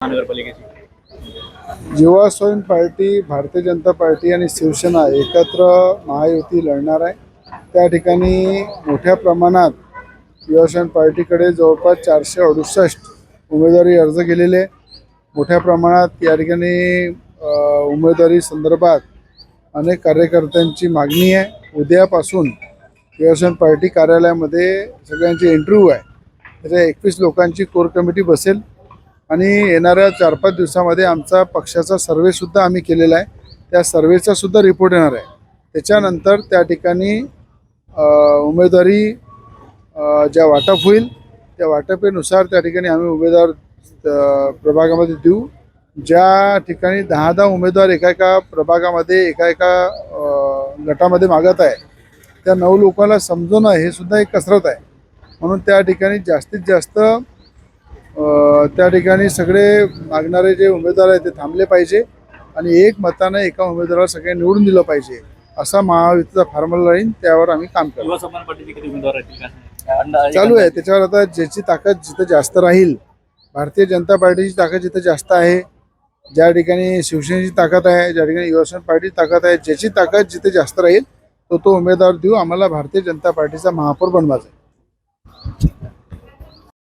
महानगरपालिकेची युवा स्वयं पार्टी, भारतीय जनता पार्टी आणि शिवसेना एकत्र महायुती लढणार आहे। त्या ठिकाणी मोठ्या प्रमाणात युवा स्वयं पार्टीकडे जवळपास 468 उमेदवारी अर्ज केलेले। मोठ्या प्रमाणात या ठिकाणी उमेदवारी संदर्भात अनेक कार्यकर्त्यांची मागणी आहे। उद्यापासून युवा स्वयं पार्टी कार्यालयामध्ये सगळ्यांची इंटरव्ह्यू आहे। त्याच्या 21 लोकांची कोर कमिटी बसेल आणि येणाऱ्या 4-5 दिवसामध्ये आमचा पक्षाचा सर्वेसुद्धा आम्ही केलेला आहे। त्या सर्वेचा सुद्धा रिपोर्ट येणार आहे। त्याच्यानंतर त्या ठिकाणी उमेदवारी ज्या वाटप होईल त्या वाटपेनुसार त्या ठिकाणी आम्ही उमेदवार प्रभागामध्ये देऊ। ज्या ठिकाणी 10-10 उमेदवार एका प्रभागामध्ये एका गटामध्ये मागत आहे त्या 9 लोकांना समजवणं हे सुद्धा एक कसरत आहे। म्हणून त्या ठिकाणी जास्तीत जास्त त्या ठिकाणी सगळे मागणारे जे उमेदवार आहेत ते थांबले पाहिजे आणि एक मताने एका उमेदवाराला सगळ्यांनी निवडून दिलं पाहिजे असा महायुतीचा फॉर्म्युला राहील। त्यावर आम्ही काम करू। युवा समाज पार्टीचे किती उमेदवार राहतील चालू आहे। त्याच्यावर आता ज्याची ताकद जिथे जास्त राहील, भारतीय जनता पार्टीची ताकद जिथे जास्त आहे, ज्या ठिकाणी शिवसेनेची ताकद आहे, ज्या ठिकाणी युवा स्वयं पार्टीची ताकद आहे, ज्याची ताकद जिथे जास्त राहील तो उमेदवार देऊ। आम्हाला भारतीय जनता पार्टीचा महापौर बनवायचा आहे।